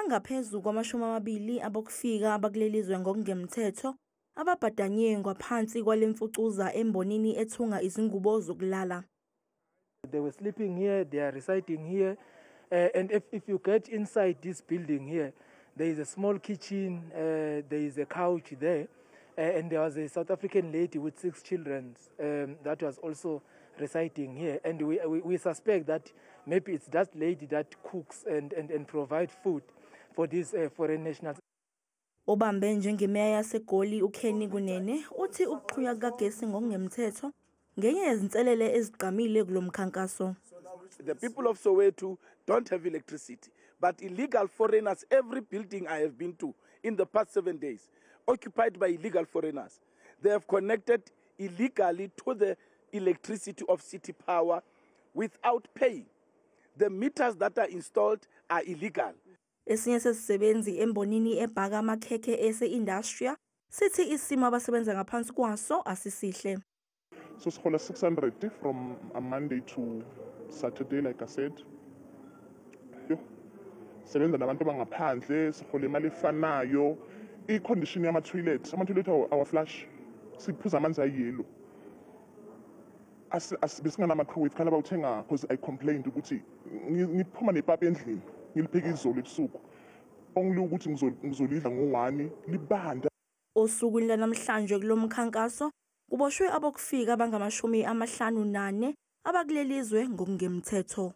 Angaphezu kwama-20 abokufika abakulelizwe ngokungemthetho ababhadanye ngaphansi kwalemfucuza embonini ethunga izingubo zokulala. They were sleeping here, they are residing here, and if you get inside this building here, there is a small kitchen, there is a couch there, and there was a South African lady with 6 children that was also residing here, and we suspect that maybe it's that lady that cooks and provide food for these foreign nationals. Obambe njengemeya yaseGoli uKenny Kunene uthi ukuqhubeka kagesi ngokungemthetho ngenye yezinselele ezigqamile kulomkhankaso. The people of Soweto don't have electricity, but illegal foreigners, every building I have been to in the past 7 days, occupied by illegal foreigners, they have connected illegally to the electricity of City Power without paying. The meters that are installed are illegal. Esinye sesisebenzi embonini ebhaka amakhekhe ese-industria sithi isimo abasebenza ngaphansi kwaso asisihle. So sikhola 600 from a Monday to Saturday, like I said. Sebenza nabantu bangaphandle, sikhola imali efanayo. I-condition yama-toilet, ama-toilet our flush, siphuza amanzi ayiyelo. Besinganama-microwave khana bawuthenga because I complained ukuthi ngiphuma nepapa endlini ngilipheka izolo ebusuku ongile ukuthi ngizolidla ngo-1 libanda. Osukwini lanamhlanje kulomkhankaso kuboshwe abokufika abangama-54 abakulelizwe ngokungemthetho.